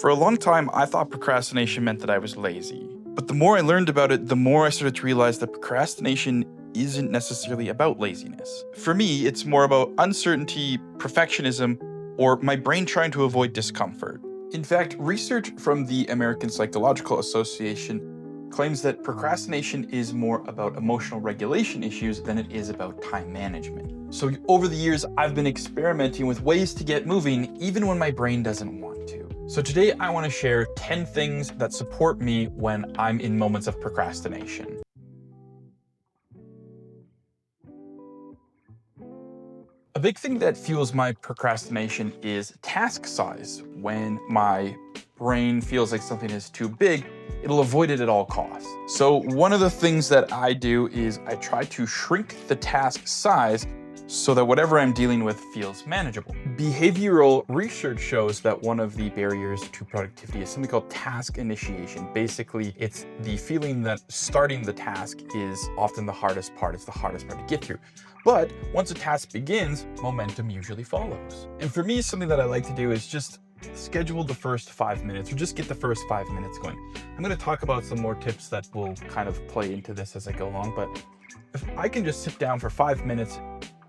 For a long time, I thought procrastination meant that I was lazy. But the more I learned about it, the more I started to realize that procrastination isn't necessarily about laziness. For me, it's more about uncertainty, perfectionism, or my brain trying to avoid discomfort. In fact, research from the American Psychological Association claims that procrastination is more about emotional regulation issues than it is about time management. So over the years, I've been experimenting with ways to get moving even when my brain doesn't want to. So today I want to share 10 things that support me when I'm in moments of procrastination. A big thing that fuels my procrastination is task size. When my brain feels like something is too big, it'll avoid it at all costs. So one of the things that I do is I try to shrink the task size so that whatever I'm dealing with feels manageable. Behavioral research shows that one of the barriers to productivity is something called task initiation. Basically, it's the feeling that starting the task is often the hardest part. It's the hardest part to get through. But once a task begins, momentum usually follows. And for me, something that I like to do is just schedule the first 5 minutes or just get the first 5 minutes going. I'm going to talk about some more tips that will kind of play into this as I go along, but if I can just sit down for 5 minutes,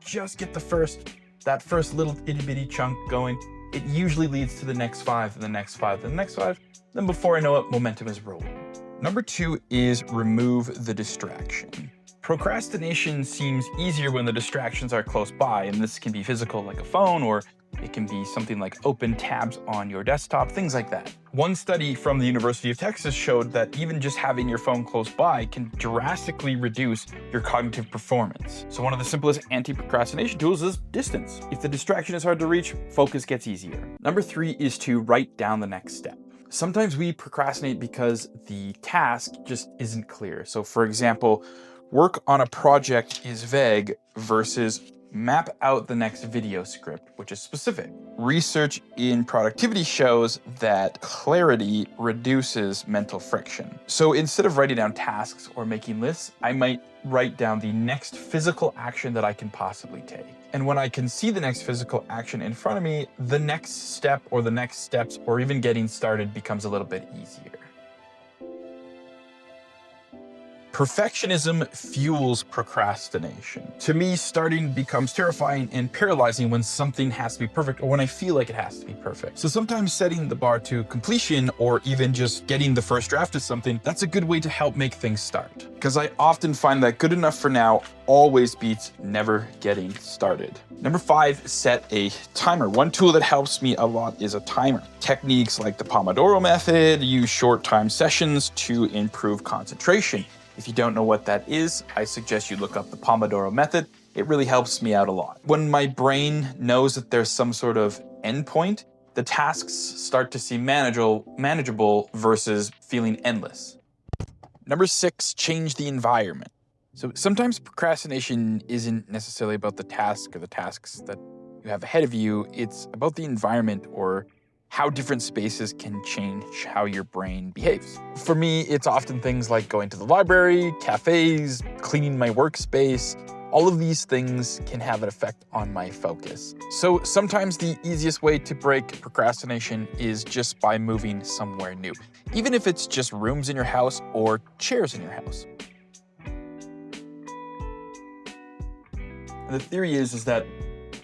just get that first little itty bitty chunk going, it usually leads to the next 5 and the next 5 and the next 5. Then before I know it, momentum is rolling. Number 2 is remove the distraction. Procrastination seems easier when the distractions are close by, and this can be physical like a phone, or it can be something like open tabs on your desktop, things like that. One study from the University of Texas showed that even just having your phone close by can drastically reduce your cognitive performance. So one of the simplest anti-procrastination tools is distance. If the distraction is hard to reach, focus gets easier. Number 3 is to write down the next step. Sometimes we procrastinate because the task just isn't clear. So for example, work on a project is vague versus map out the next video script, which is specific. Research in productivity shows that clarity reduces mental friction. So instead of writing down tasks or making lists, I might write down the next physical action that I can possibly take. And when I can see the next physical action in front of me, the next step or the next steps or even getting started becomes a little bit easier. Perfectionism fuels procrastination. To me, starting becomes terrifying and paralyzing when something has to be perfect or when I feel like it has to be perfect. So sometimes setting the bar to completion or even just getting the first draft of something, that's a good way to help make things start. Because I often find that good enough for now always beats never getting started. Number 5, set a timer. One tool that helps me a lot is a timer. Techniques like the Pomodoro method use short time sessions to improve concentration. If you don't know what that is, I suggest you look up the Pomodoro method. It really helps me out a lot. When my brain knows that there's some sort of endpoint, the tasks start to seem manageable versus feeling endless. Number 6, change the environment. So sometimes procrastination isn't necessarily about the task or the tasks that you have ahead of you. It's about the environment or how different spaces can change how your brain behaves. For me, it's often things like going to the library, cafes, cleaning my workspace. All of these things can have an effect on my focus. So sometimes the easiest way to break procrastination is just by moving somewhere new, even if it's just rooms in your house or chairs in your house. And the theory is that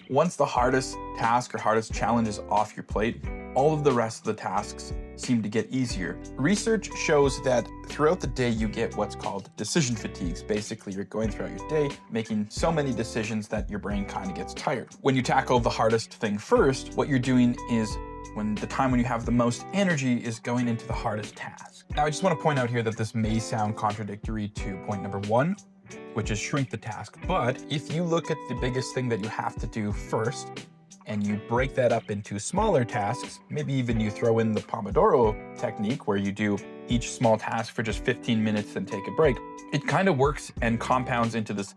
once the hardest task or hardest challenge is off your plate, all of the rest of the tasks seem to get easier. Research shows that throughout the day you get what's called decision fatigues. Basically, you're going throughout your day making so many decisions that your brain kind of gets tired. When you tackle the hardest thing first, what you're doing is when you have the most energy is going into the hardest task. Now, I just want to point out here that this may sound contradictory to point number 1, which is shrink the task. But if you look at the biggest thing that you have to do first, and you break that up into smaller tasks, maybe even you throw in the Pomodoro technique where you do each small task for just 15 minutes and take a break, it kind of works and compounds into this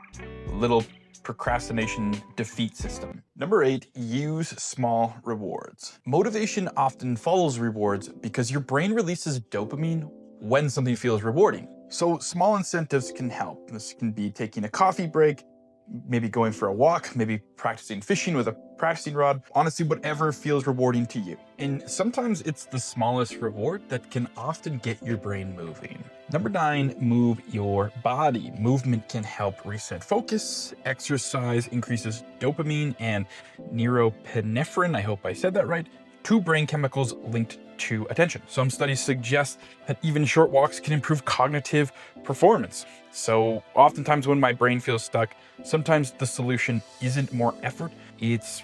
little procrastination defeat system. Number 8, use small rewards. Motivation often follows rewards because your brain releases dopamine when something feels rewarding. So small incentives can help. This can be taking a coffee break, maybe going for a walk, maybe practicing fishing with a practicing rod, honestly, whatever feels rewarding to you. And sometimes it's the smallest reward that can often get your brain moving. Number 9, move your body. Movement can help reset focus. Exercise increases dopamine and norepinephrine, I hope I said that right, 2 brain chemicals linked to attention. Some studies suggest that even short walks can improve cognitive performance. So oftentimes when my brain feels stuck, sometimes the solution isn't more effort, it's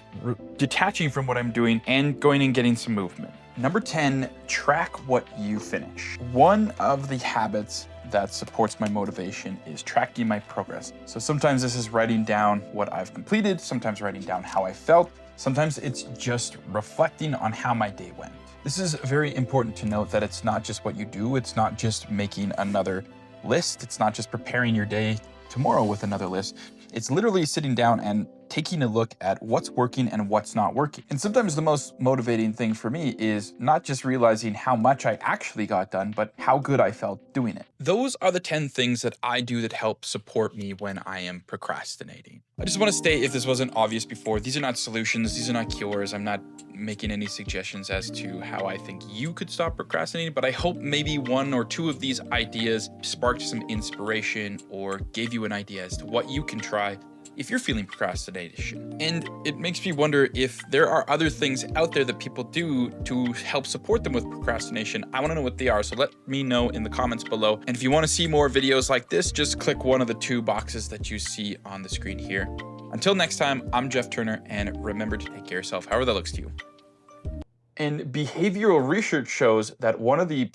detaching from what I'm doing and going and getting some movement. Number 10, track what you finish. One of the habits that supports my motivation is tracking my progress. So sometimes this is writing down what I've completed, sometimes writing down how I felt, sometimes it's just reflecting on how my day went. This is very important to note that it's not just what you do, it's not just making another list, it's not just preparing your day tomorrow with another list. It's literally sitting down and taking a look at what's working and what's not working. And sometimes the most motivating thing for me is not just realizing how much I actually got done, but how good I felt doing it. Those are the 10 things that I do that help support me when I am procrastinating. I just want to state, if this wasn't obvious before, these are not solutions, these are not cures. I'm not making any suggestions as to how I think you could stop procrastinating, but I hope maybe 1 or 2 of these ideas sparked some inspiration or gave you an idea as to what you can try if you're feeling procrastination. And it makes me wonder if there are other things out there that people do to help support them with procrastination. I want to know what they are, so let me know in the comments below. And if you want to see more videos like this, just click one of the 2 boxes that you see on the screen here. Until next time, I'm Jeff Turner, and remember to take care of yourself, however that looks to you. And behavioral research shows that one of the